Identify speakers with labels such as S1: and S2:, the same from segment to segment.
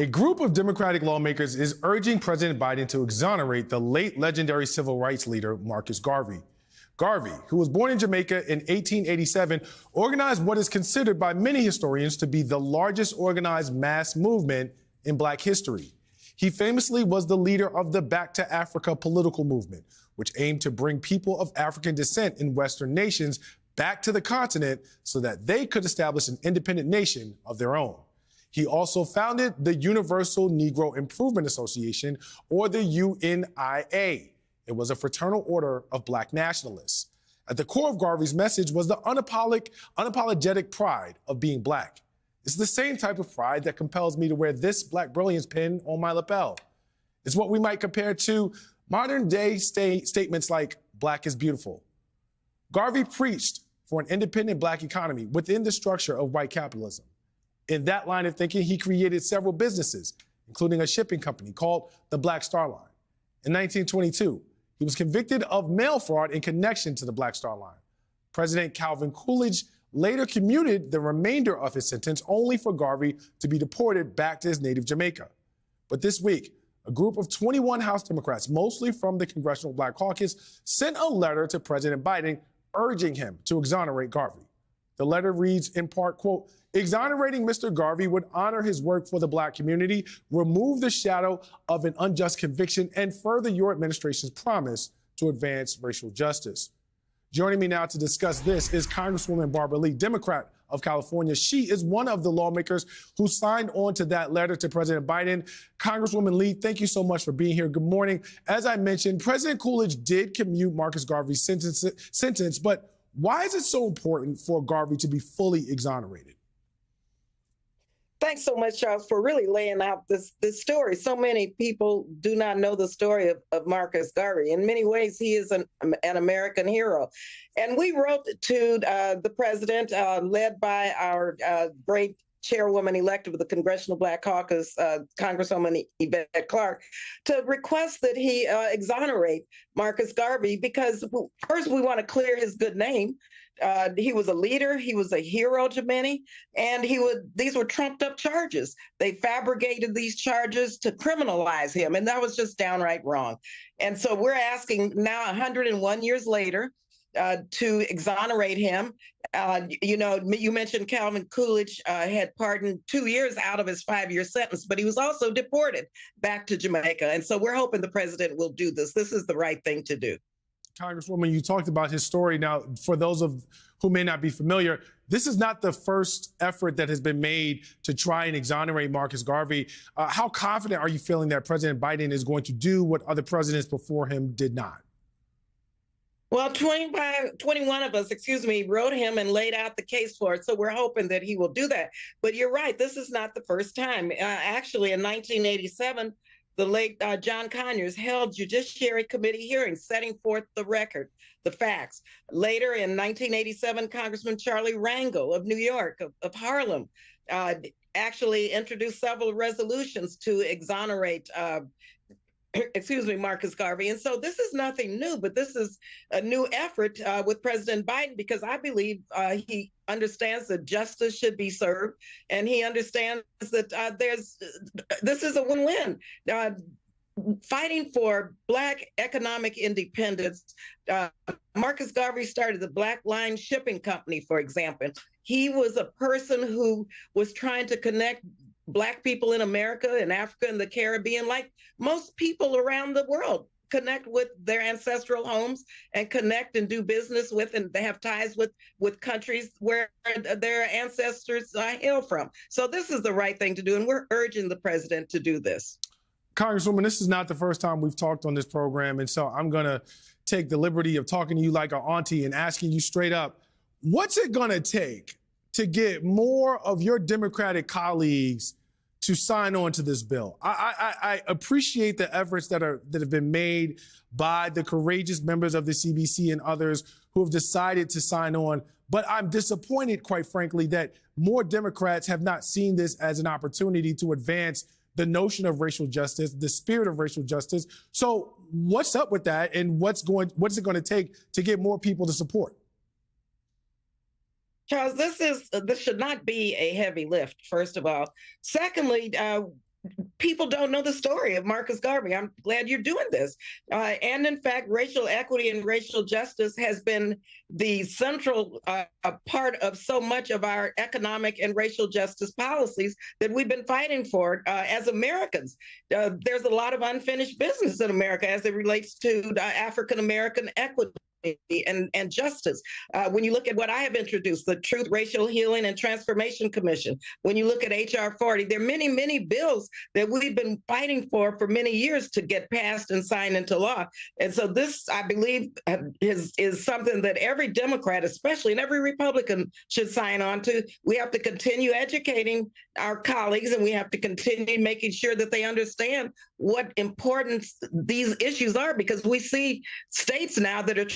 S1: A group of Democratic lawmakers is urging President Biden to exonerate the late legendary civil rights leader Marcus Garvey. Garvey, who was born in Jamaica in 1887, organized what is considered by many historians to be the largest organized mass movement in Black history. He famously was the leader of the Back to Africa political movement, which aimed to bring people of African descent in Western nations back to the continent so that they could establish an independent nation of their own. He also founded the Universal Negro Improvement Association, or the UNIA. It was a fraternal order of Black nationalists. At the core of Garvey's message was the unapologetic pride of being Black. It's the same type of pride that compels me to wear this Black Brilliance pin on my lapel. It's what we might compare to modern day statements like Black is beautiful. Garvey preached for an independent Black economy within the structure of white capitalism. In that line of thinking, he created several businesses, including a shipping company called the Black Star Line. In 1922, he was convicted of mail fraud in connection to the Black Star Line. President Calvin Coolidge later commuted the remainder of his sentence, only for Garvey to be deported back to his native Jamaica. But this week, a group of 21 House Democrats, mostly from the Congressional Black Caucus, sent a letter to President Biden urging him to exonerate Garvey. The letter reads in part, quote, "Exonerating Mr. Garvey would honor his work for the Black community, remove the shadow of an unjust conviction, and further your administration's promise to advance racial justice." Joining me now to discuss this is Congresswoman Barbara Lee, Democrat of California. She is one of the lawmakers who signed on to that letter to President Biden. Congresswoman Lee, thank you so much for being here. Good morning. As I mentioned, President Coolidge did commute Marcus Garvey's sentence, but why is it so important for Garvey to be fully exonerated?
S2: Thanks so much, Charles, for really laying out this story. So many people do not know the story of Marcus Garvey. In many ways, he is an American hero. And we wrote to the president, led by our great chairwoman elected with the Congressional Black Caucus, Congresswoman Yvette Clarke, to request that he exonerate Marcus Garvey, because first we want to clear his good name. He was a leader. He was a hero to many, and these were trumped up charges. They fabricated these charges to criminalize him, and that was just downright wrong. And so we're asking now, 101 years later, to exonerate him. You mentioned Calvin Coolidge had pardoned 2 years out of his 5-year sentence, but he was also deported back to Jamaica. And so we're hoping the president will do this. This is the right thing to do.
S1: Congresswoman, you talked about his story. Now, for those who may not be familiar, this is not the first effort that has been made to try and exonerate Marcus Garvey. How confident are you feeling that President Biden is going to do what other presidents before him did not?
S2: Well, 21 of us, wrote him and laid out the case for it. So we're hoping that he will do that. But you're right, this is not the first time. Actually, in 1987, the late John Conyers held Judiciary Committee hearings setting forth the record, the facts. Later in 1987, Congressman Charlie Rangel of New York, of Harlem, actually introduced several resolutions to exonerate Marcus Garvey. And so this is nothing new, but this is a new effort with President Biden, because I believe he understands that justice should be served, and he understands that this is a win-win. Fighting for Black economic independence, Marcus Garvey started the Black Line Shipping Company, for example. He was a person who was trying to connect Black people in America and Africa and the Caribbean, like most people around the world, connect with their ancestral homes and connect and do business with, and they have ties with countries where their ancestors hail from. So this is the right thing to do, and we're urging the president to do this.
S1: Congresswoman, this is not the first time we've talked on this program, and so I'm going to take the liberty of talking to you like an auntie and asking you straight up, what's it going to take to get more of your Democratic colleagues to sign on to this bill? I appreciate the efforts that have been made by the courageous members of the CBC and others who have decided to sign on, but I'm disappointed, quite frankly, that more Democrats have not seen this as an opportunity to advance the notion of racial justice, the spirit of racial justice. So what's up with that, and what's it going to take to get more people to support?
S2: Charles, this should not be a heavy lift, first of all. Secondly, people don't know the story of Marcus Garvey. I'm glad you're doing this. And in fact, racial equity and racial justice has been the central part of so much of our economic and racial justice policies that we've been fighting for as Americans. There's a lot of unfinished business in America as it relates to African American equity and justice. When you look at what I have introduced, the Truth, Racial Healing, and Transformation Commission, when you look at H.R. 40, there are many, many bills that we've been fighting for many years to get passed and signed into law. And so this, I believe, is something that every Democrat, especially, and every Republican should sign on to. We have to continue educating our colleagues, and we have to continue making sure that they understand what importance these issues are, because we see states now that are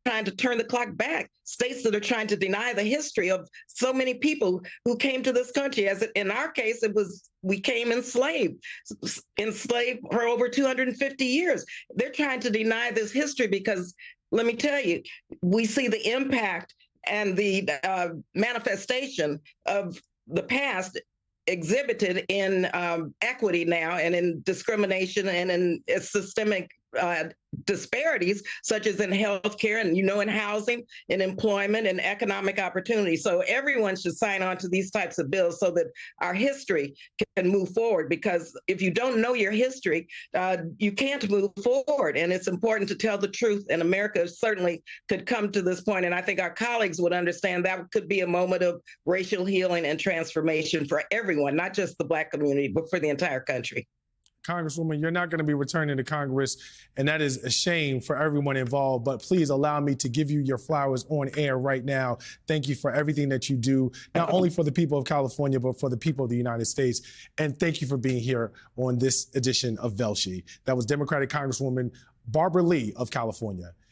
S2: trying to turn the clock back, states that are trying to deny the history of so many people who came to this country. As in our case, we came enslaved for over 250 years. They're trying to deny this history because, let me tell you, we see the impact and the manifestation of the past exhibited in equity now, and in discrimination, and in systemic disparities, such as in healthcare and, in housing, in employment, and economic opportunity. So everyone should sign on to these types of bills so that our history can move forward. Because if you don't know your history, you can't move forward. And it's important to tell the truth. And America certainly could come to this point. And I think our colleagues would understand that could be a moment of racial healing and transformation for everyone, not just the Black community, but for the entire country.
S1: Congresswoman, you're not going to be returning to Congress, and that is a shame for everyone involved. But please allow me to give you your flowers on air right now. Thank you for everything that you do, not only for the people of California, but for the people of the United States. And thank you for being here on this edition of Velshi. That was Democratic Congresswoman Barbara Lee of California.